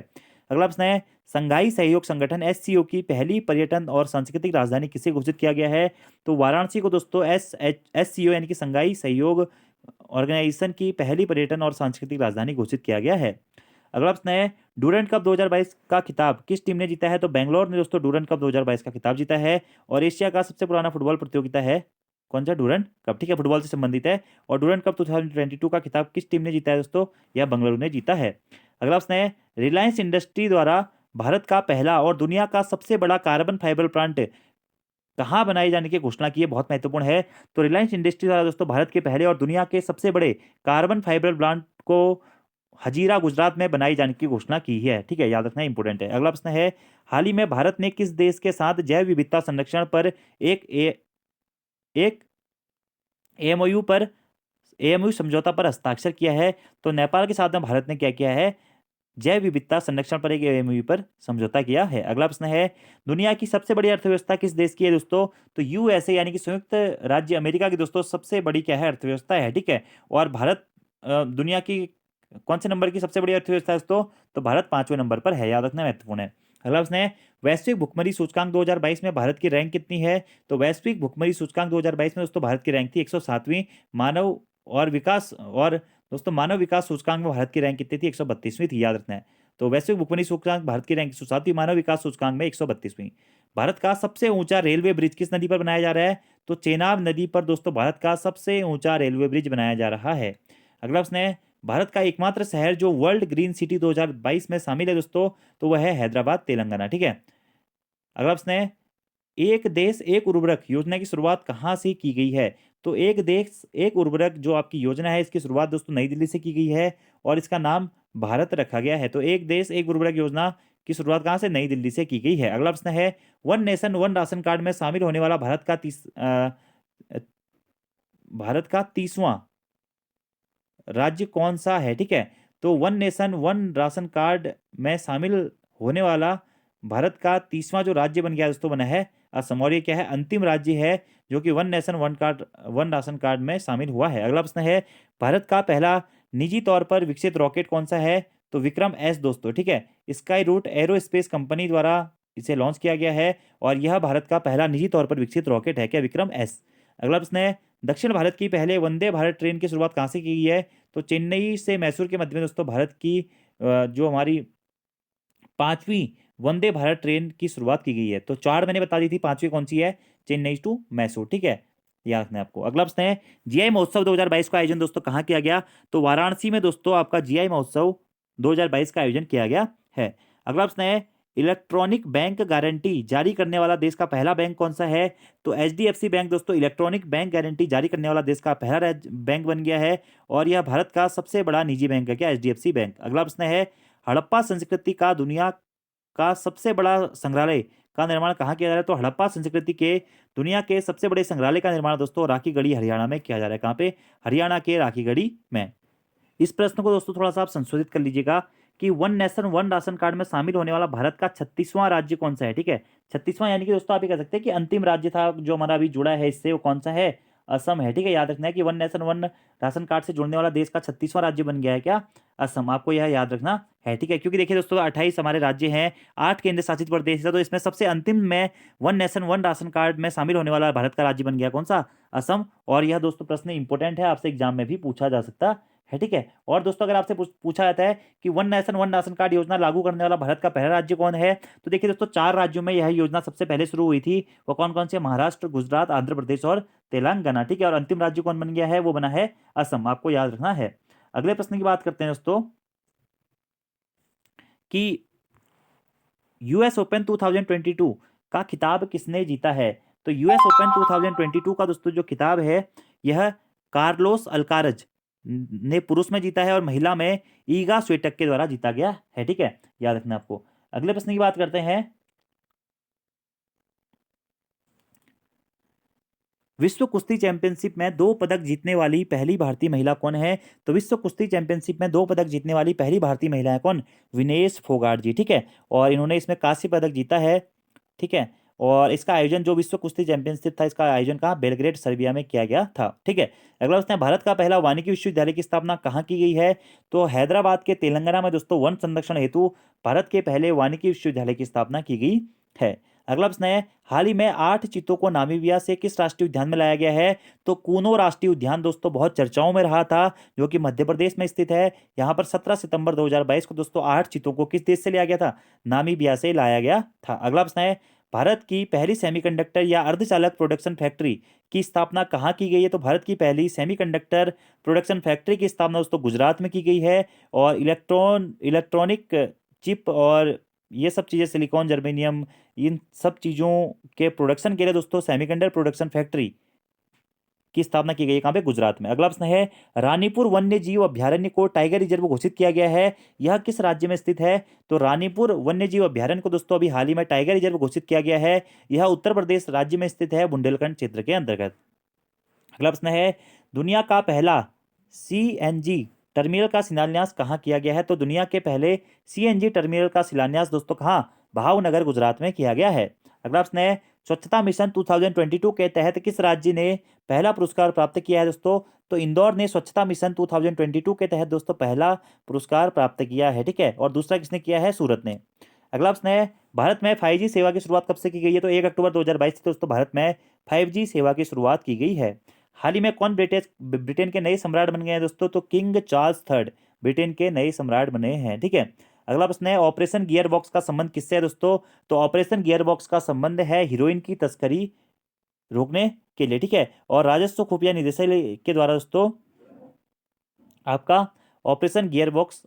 A: अगला प्रश्न है, संघाई सहयोग संगठन एससीओ की पहली पर्यटन और सांस्कृतिक राजधानी किसे घोषित किया गया है? तो वाराणसी को दोस्तों एससीओ यानी कि संघाई सहयोग ऑर्गेनाइजेशन की पहली पर्यटन और सांस्कृतिक राजधानी घोषित किया गया है। अगला प्रश्न है, डूरंड कप 2022 का खिताब किस टीम ने जीता है? तो बेंगलोर ने दोस्तों डूरंड कप 2022 का खिताब जीता है। और एशिया का सबसे पुराना फुटबॉल प्रतियोगिता है कौन सा? Durand cup. ठीक है, फुटबॉल से संबंधित है। और डूरंड कप 2022 का खिताब किस टीम ने जीता है दोस्तों? यह बेंगलुरु ने जीता है। अगला प्रश्न है, रिलायंस इंडस्ट्री द्वारा भारत का पहला और दुनिया का सबसे बड़ा कार्बन फाइबर प्लांट कहाँ बनाए जाने की घोषणा की है? बहुत महत्वपूर्ण है। तो रिलायंस इंडस्ट्री द्वारा दोस्तों भारत के पहले और दुनिया के सबसे बड़े कार्बन फाइबर प्लांट को हजीरा गुजरात में बनाई जाने की घोषणा की है। ठीक है, याद रखना इंपॉर्टेंट है। अगला प्रश्न है, हाल ही में भारत ने किस देश के साथ जैव विविधता संरक्षण पर एक एमओयू समझौता पर हस्ताक्षर किया है? तो नेपाल के साथ में भारत ने क्या किया है? जैव विविधता संरक्षण पर एक एमओयू पर समझौता किया है। अगला प्रश्न है, दुनिया की सबसे बड़ी अर्थव्यवस्था किस देश की है दोस्तों? तो यूएसए यानी कि संयुक्त राज्य अमेरिका की दोस्तों सबसे बड़ी क्या है? अर्थव्यवस्था है। ठीक है, और भारत दुनिया की कौन से नंबर की सबसे बड़ी अर्थव्यवस्था है दोस्तों? तो भारत 5वें नंबर पर है। याद रखना महत्वपूर्ण है। अगला प्रश्न है, वैश्विक भुखमरी सूचकांक 2022 में भारत की रैंक कितनी है? तो वैश्विक भुखमरी सूचकांक 2022 में दोस्तों भारत की रैंक थी 107वीं। मानव और विकास और दोस्तों मानव विकास सूचकांक में भारत की रैंक कितनी थी? 132वीं थी। याद रखना है। तो वैश्विक भुखमरी सूचकांक भारत की रैंक 107वीं, मानव विकास सूचकांक में 132वीं। भारत का सबसे ऊंचा रेलवे ब्रिज किस नदी पर बनाया जा रहा है? तो चेनाब नदी पर दोस्तों भारत का सबसे ऊंचा रेलवे ब्रिज बनाया जा रहा है। अगला प्रश्न है, भारत का एकमात्र शहर जो वर्ल्ड ग्रीन सिटी 2022 में शामिल है दोस्तों, तो वह है हैदराबाद तेलंगाना। ठीक है। अगला प्रश्न है, एक देश एक उर्वरक योजना की शुरुआत कहाँ से की गई है? तो एक देश एक उर्वरक जो आपकी योजना है इसकी शुरुआत दोस्तों नई दिल्ली से की गई है और इसका नाम भारत रखा गया है। तो एक देश एक उर्वरक योजना की शुरुआत कहाँ से? नई दिल्ली से की गई है। अगला प्रश्न है, one nation one ration card में शामिल होने वाला भारत का 30वां राज्य कौन सा है? ठीक है, तो one nation one ration card में शामिल होने वाला भारत का 30वां जो राज्य बन गया दोस्तों बना है असम। और ये क्या है? अंतिम राज्य है जो कि one nation one ration card में शामिल हुआ है। अगला प्रश्न है, भारत का पहला निजी तौर पर विकसित रॉकेट कौन सा है? तो विक्रम एस दोस्तों। ठीक है, स्काई रूट एरोस्पेस कंपनी द्वारा इसे लॉन्च किया गया है और यह भारत का पहला निजी तौर पर विकसित रॉकेट है। क्या? विक्रम एस। अगला प्रश्न है, दक्षिण भारत की पहले वंदे भारत ट्रेन की शुरुआत कहाँ से की गई है? तो चेन्नई से मैसूर के मध्य में दोस्तों भारत की जो हमारी 5वीं वंदे भारत ट्रेन की शुरुआत की गई है। तो 4 मैंने बता दी थी, 5वीं कौन सी है? चेन्नई टू मैसूर, ठीक है, याद रखना है आपको। अगला प्रश्न है, जीआई महोत्सव 2022 का आयोजन दोस्तों कहाँ किया गया? तो वाराणसी में दोस्तों आपका जीआई महोत्सव 2022 का आयोजन किया गया है। अगला प्रश्न है, इलेक्ट्रॉनिक बैंक गारंटी जारी करने वाला देश का पहला बैंक कौन सा है? तो एचडीएफसी बैंक दोस्तों इलेक्ट्रॉनिक बैंक गारंटी जारी करने वाला देश का पहला बैंक बन गया है, और यह भारत का सबसे बड़ा निजी बैंक है क्या? HDFC bank. अगला प्रश्न है, हड़प्पा संस्कृति का दुनिया का सबसे बड़ा संग्रहालय का निर्माण कहाँ किया जा रहा है? तो हड़प्पा संस्कृति के दुनिया के सबसे बड़े संग्रहालय का निर्माण दोस्तों राखीगढ़ी हरियाणा में किया जा रहा है। कहाँ पे? हरियाणा के राखीगढ़ी में। इस प्रश्न को दोस्तों थोड़ा सा आप संशोधित कर लीजिएगा कि one nation one ration card में शामिल होने वाला भारत का 36वां राज्य कौन सा है? ठीक है, 36वां, यानी कि दोस्तों आप ये कह सकते हैं कि अंतिम राज्य था जो हमारा अभी जुड़ा है इससे, वो कौन सा है? असम है, ठीक है। याद रखना है कि one nation one ration card से जुड़ने वाला देश का 36वां राज्य बन गया है क्या? असम। आपको यह याद रखना है, ठीक है, क्योंकि देखिए दोस्तों 28 हमारे राज्य हैं, 8 केंद्र शासित प्रदेश है, तो इसमें सबसे अंतिम में one nation one ration card में शामिल होने वाला भारत का राज्य बन गया कौन सा? असम। और यह दोस्तों प्रश्न इंपॉर्टेंट है, आपसे एग्जाम में भी पूछा जा सकता है, ठीक है। और दोस्तों अगर आपसे पूछा जाता है कि one nation one ration card योजना लागू करने वाला भारत का पहला राज्य कौन है? तो देखिए दोस्तों 4 राज्यों में यह योजना सबसे पहले शुरू हुई थी। वो कौन कौन से? महाराष्ट्र, गुजरात, आंध्र प्रदेश और तेलंगाना, ठीक है। और अंतिम राज्य कौन बन गया है? वो बना है असम। आपको याद रखना है। अगले प्रश्न की बात करते हैं दोस्तों कि यूएस ओपन 2022 का खिताब किसने जीता है? तो यूएस ओपन 2022 का दोस्तों जो खिताब है यह कार्लोस अल्कारज ने पुरुष में जीता है, और महिला में ईगा स्वीटक के द्वारा जीता गया है, ठीक है, याद रखना आपको। अगले प्रश्न की बात करते हैं, विश्व कुश्ती चैंपियनशिप में 2 पदक जीतने वाली पहली भारतीय महिला कौन है? तो विश्व कुश्ती चैंपियनशिप में 2 पदक जीतने वाली पहली भारतीय महिला है कौन? विनेश फोगाट जी, ठीक है। और इन्होंने इसमें कांस्य पदक जीता है, ठीक है। और इसका आयोजन जो विश्व कुश्ती चैंपियनशिप था, इसका आयोजन कहाँ? बेलग्रेड सर्बिया में किया गया था, ठीक है। अगला प्रश्न है, भारत का पहला वानिकी विश्वविद्यालय की स्थापना कहाँ की गई है? तो हैदराबाद के तेलंगाना में दोस्तों वन संरक्षण हेतु भारत के पहले वानिकी विश्वविद्यालय की स्थापना की गई है। अगला प्रश्न है, हाल ही में 8 चीतों को नामीबिया से किस राष्ट्रीय उद्यान में लाया गया है? तो कूनो राष्ट्रीय उद्यान दोस्तों बहुत चर्चाओं में रहा था, जो कि मध्य प्रदेश में स्थित है। यहाँ पर 17 सितंबर 2022 को दोस्तों 8 चीतों को किस देश से लिया गया था? नामीबिया से लाया गया था। अगला प्रश्न है, भारत की पहली सेमीकंडक्टर या अर्धचालक प्रोडक्शन फैक्ट्री की स्थापना कहाँ की गई है? तो भारत की पहली सेमीकंडक्टर प्रोडक्शन फैक्ट्री की स्थापना दोस्तों गुजरात में की गई है। और इलेक्ट्रॉनिक चिप और ये सब चीज़ें, सिलिकॉन, जर्मेनियम, इन सब चीज़ों के प्रोडक्शन के लिए दोस्तों सेमीकंडक्टर प्रोडक्शन फैक्ट्री की स्थापना की गई है, कहाँ पे? गुजरात में। अगला प्रश्न है, रानीपुर वन्य जीव अभ्यारण्य को टाइगर रिजर्व घोषित किया गया है, यह किस राज्य में स्थित है? तो रानीपुर वन्य जीव अभ्यारण्य को दोस्तों अभी हाल ही में टाइगर रिजर्व घोषित किया गया है, यह उत्तर प्रदेश राज्य में स्थित है, बुंदेलखंड क्षेत्र के अंतर्गत। अगला प्रश्न है, दुनिया का पहला सीएनजी टर्मिनल का शिलान्यास कहाँ किया गया है? तो दुनिया के पहले सीएनजी टर्मिनल का शिलान्यास दोस्तों कहाँ? भावनगर, गुजरात में किया गया है। अगला प्रश्न है, स्वच्छता मिशन 2022 के तहत किस राज्य ने पहला पुरस्कार प्राप्त किया है दोस्तों? तो इंदौर ने स्वच्छता मिशन 2022 के तहत दोस्तों पहला पुरस्कार प्राप्त किया है, ठीक है। और दूसरा किसने किया है? सूरत ने। अगला प्रश्न है, भारत में 5G सेवा की शुरुआत कब से की गई है? तो 1 अक्टूबर 2022 से दोस्तों भारत में 5G सेवा की शुरुआत की गई है। हाल ही में कौन ब्रिटेन के नए सम्राट बन गए हैं दोस्तों? तो किंग चार्ल्स थर्ड ब्रिटेन के नए सम्राट बने हैं, ठीक है। अगला प्रश्न है, ऑपरेशन गियर बॉक्स का संबंध किससे है दोस्तों? तो ऑपरेशन गियर बॉक्स का संबंध है हीरोइन की तस्करी रोकने के लिए, ठीक है। और राजस्व खुफिया निदेशालय के द्वारा दोस्तों आपका ऑपरेशन गियर बॉक्स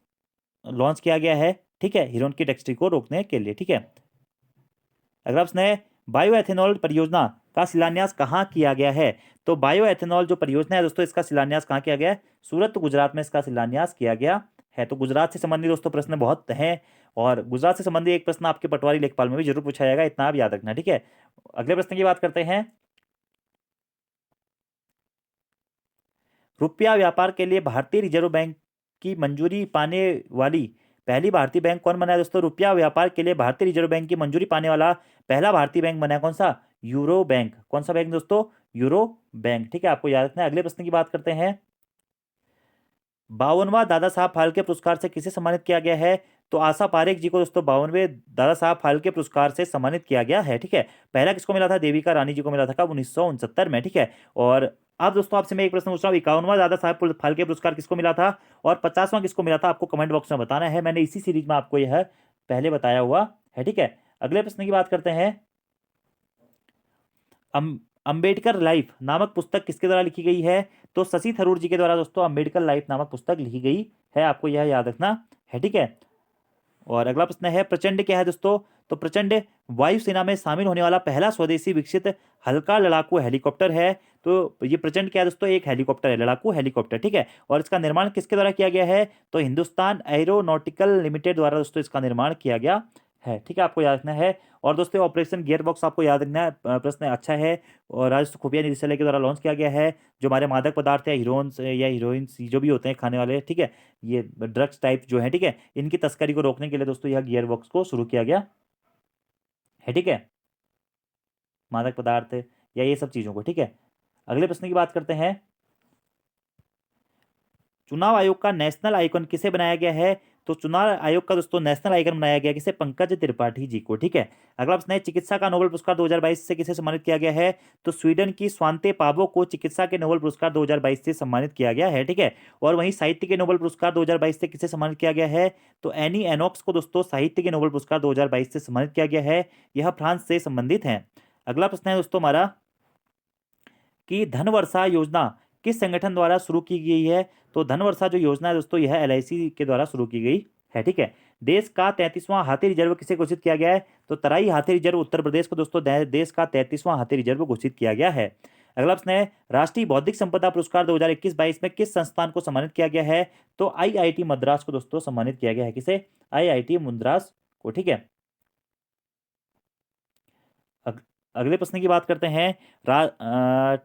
A: लॉन्च किया गया है, ठीक है, हीरोइन की तस्करी को रोकने के लिए, ठीक है। अगला प्रश्न है, बायो एथेनॉल परियोजना का शिलान्यास कहाँ किया गया है? तो बायो एथेनॉल जो परियोजना है दोस्तों, इसका शिलान्यास कहाँ किया गया है? सूरत, गुजरात में इसका शिलान्यास किया गया है। तो गुजरात से संबंधित दोस्तों प्रश्न बहुत हैं, और गुजरात से संबंधित एक प्रश्न आपके पटवारी लेखपाल में भी जरूर पूछा जाएगा, इतना आप याद रखना, ठीक है। अगले प्रश्न की बात करते हैं, रुपया व्यापार के लिए भारतीय रिजर्व बैंक की मंजूरी पाने वाली पहली भारतीय बैंक कौन बना है दोस्तों? रुपया व्यापार के लिए भारतीय रिजर्व बैंक की मंजूरी पाने वाला पहला भारतीय बैंक बना है कौन सा? Euro bank. कौन सा बैंक दोस्तों? यूरो बैंक, ठीक है, आपको याद रखना है। अगले प्रश्न की बात करते हैं, 52वां दादा साहब फाल्के पुरस्कार से किसे सम्मानित किया गया है? तो आशा पारेख जी को दोस्तों 52वें दादा साहब फाल्के पुरस्कार से सम्मानित किया गया है, ठीक है। पहला किसको मिला था? देविका रानी जी को मिला था, कब? 1969 में, ठीक है। और अब दोस्तों आपसे मैं एक प्रश्न पूछ रहा हूँ, 51वां दादा साहब फाल्के पुरस्कार किसको मिला था और 50वां किसको मिला था, आपको कमेंट बॉक्स में बताना है। मैंने इसी सीरीज में आपको यह पहले बताया हुआ है, ठीक है। अगले प्रश्न की बात करते हैं। अंबेडकर लाइफ नामक पुस्तक किसके द्वारा लिखी गई है, तो शशि थरूर जी के द्वारा दोस्तों अंबेडकर लाइफ नामक पुस्तक लिखी गई है, आपको यह याद रखना है, ठीक है। और अगला प्रश्न है, प्रचंड क्या है दोस्तों, तो प्रचंड वायुसेना में शामिल होने वाला पहला स्वदेशी विकसित हल्का लड़ाकू हेलीकॉप्टर है। तो ये प्रचंड क्या है दोस्तों, एक हेलीकॉप्टर है, लड़ाकू हेलीकॉप्टर, ठीक है। और इसका निर्माण किसके द्वारा किया गया है, तो हिंदुस्तान एरोनॉटिकल लिमिटेड द्वारा दोस्तों इसका निर्माण किया गया है, ठीक है, आपको याद रखना है। और दोस्तों ऑपरेशन गियर बॉक्स आपको याद रखना है, प्रश्न अच्छा है। और राजस्व खुफिया निदेशालय के द्वारा लॉन्च किया गया है। जो हमारे मादक पदार्थ है, हीरोइंस या हीरोइंस जो भी होते हैं खाने वाले, ठीक है, ये ड्रग्स टाइप जो है, ठीक है, इनकी तस्करी को रोकने के लिए दोस्तों यह गियर बॉक्स को शुरू किया गया है, ठीक है, मादक पदार्थ या ये सब चीजों को, ठीक है। अगले प्रश्न की बात करते हैं। चुनाव आयोग का नेशनल आइकन किसे बनाया गया है, तो चुनाव आयोग का दोस्तों नेशनल आइकन बनाया गया किसे, पंकज त्रिपाठी जी को, ठीक है। अगला प्रश्न है, चिकित्सा का नोबेल पुरस्कार 2022 से किसे सम्मानित किया गया है, तो स्वीडन की स्वांते पावो को चिकित्सा के नोबेल पुरस्कार 2022 से सम्मानित किया गया है, ठीक है। और वहीं साहित्य के नोबेल पुरस्कार 2022 से किसे सम्मानित किया गया है, तो एनी एनॉक्स को दोस्तों साहित्य के नोबेल पुरस्कार 2022 से सम्मानित किया गया है, यह फ्रांस से संबंधित है। अगला प्रश्न है दोस्तों हमारा कि धनवर्षा योजना किस संगठन द्वारा शुरू की गई है, तो धनवर्षा जो योजना है दोस्तों यह एलआईसी के द्वारा शुरू की गई है, ठीक है। देश का 33वां हाथी रिजर्व किसे घोषित किया गया है, तो तराई हाथी रिजर्व उत्तर प्रदेश को दोस्तों देश का 33वां हाथी रिजर्व घोषित किया गया है। अगला प्रश्न है, राष्ट्रीय बौद्धिक संपदा पुरस्कार 2021-22 में किस संस्थान को सम्मानित किया गया है, तो आईआईटी मद्रास को दोस्तों सम्मानित किया गया है, किसे, आईआईटी मद्रास को, ठीक है। अगले प्रश्न की बात करते हैं।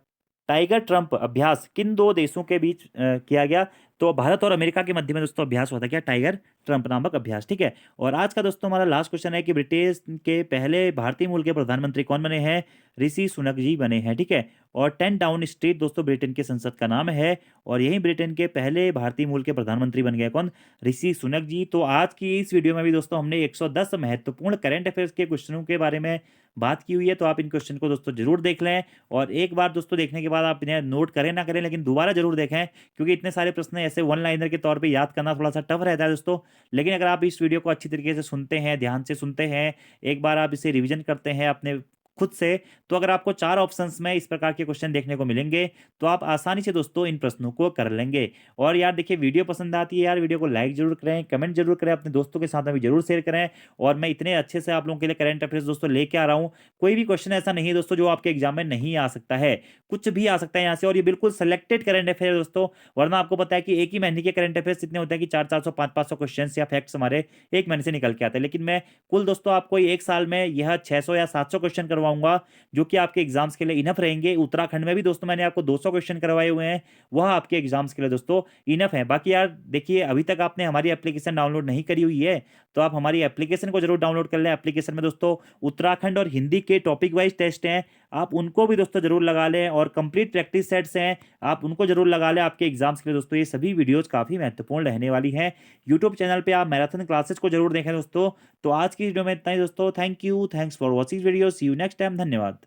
A: टाइगर ट्रंप अभ्यास किन दो देशों के बीच किया गया, तो भारत और अमेरिका के मध्य में दोस्तों अभ्यास हुआ था, क्या, टाइगर ट्रंप नामक अभ्यास, ठीक है। और आज का दोस्तों हमारा लास्ट क्वेश्चन है कि ब्रिटेन के पहले भारतीय मूल के प्रधानमंत्री कौन बने हैं, ऋषि सुनक जी बने हैं, ठीक है। और 10 डाउन स्ट्रीट दोस्तों ब्रिटेन के संसद का नाम है, और यही ब्रिटेन के पहले भारतीय मूल के प्रधानमंत्री बन गए कौन, ऋषि सुनक जी। तो आज की इस वीडियो में भी दोस्तों हमने 110 महत्वपूर्ण करंट अफेयर्स के क्वेश्चनों के बारे में बात की हुई है, तो आप इन क्वेश्चन को दोस्तों जरूर देख लें। और एक बार दोस्तों देखने के बाद आप इन्हें नोट करें ना करें, लेकिन दोबारा जरूर देखें, क्योंकि इतने सारे प्रश्न ऐसे वन लाइनर के तौर पे याद करना थोड़ा सा टफ रहता है दोस्तों। लेकिन अगर आप इस वीडियो को अच्छी तरीके से सुनते हैं, ध्यान से सुनते हैं, एक बार आप इसे रिवीजन करते हैं अपने खुद से, तो अगर आपको 4 ऑप्शंस में इस प्रकार के क्वेश्चन देखने को मिलेंगे, तो आप आसानी से दोस्तों इन प्रश्नों को कर लेंगे। और यार देखिए, वीडियो पसंद आती है यार, वीडियो को लाइक जरूर करें, कमेंट जरूर करें, अपने दोस्तों के साथ में भी जरूर शेयर करें। और मैं इतने अच्छे से आप लोगों के लिए करंट अफेयर्स दोस्तों लेके आ रहा हूँ, कोई भी क्वेश्चन ऐसा नहीं है दोस्तों जो आपके एग्जाम में नहीं आ सकता है, कुछ भी आ सकता है यहाँ से। और ये बिल्कुल सेलेक्टेड करंट अफेयर दोस्तों, वरना आपको पता है कि एक ही महीने के करंट अफेयर्स इतने होते हैं कि 400-400 500-500 क्वेश्चन या फैक्ट्स हमारे एक महीने से निकल के आते हैं। लेकिन मैं कुल दोस्तों आपको एक साल में यह 600 या 700 क्वेश्चन करवाऊंगा, जो कि आपके एग्जाम्स के लिए इनफ रहेंगे। उत्तराखंड में भी दोस्तों मैंने आपको 200 क्वेश्चन करवाए हुए हैं, वह आपके एग्जाम्स के लिए दोस्तों इनफ है। बाकी यार देखिए, अभी तक आपने हमारी एप्लीकेशन डाउनलोड नहीं करी हुई है, तो आप हमारी एप्लीकेशन को जरूर डाउनलोड कर लें। एप्लीकेशन में दोस्तों उत्तराखंड और हिंदी के टॉपिक वाइज टेस्ट हैं, आप उनको भी दोस्तों जरूर लगा लें। और कंप्लीट प्रैक्टिस सेट्स हैं, आप उनको जरूर लगा लें आपके एग्जाम्स के लिए दोस्तों। ये सभी वीडियोस काफी महत्वपूर्ण रहने वाली हैं। यूट्यूब चैनल पे आप मैराथन क्लासेस को जरूर देखें दोस्तों। तो आज की वीडियो में इतना ही दोस्तों, thank you, thanks for watching video, see you next time, धन्यवाद।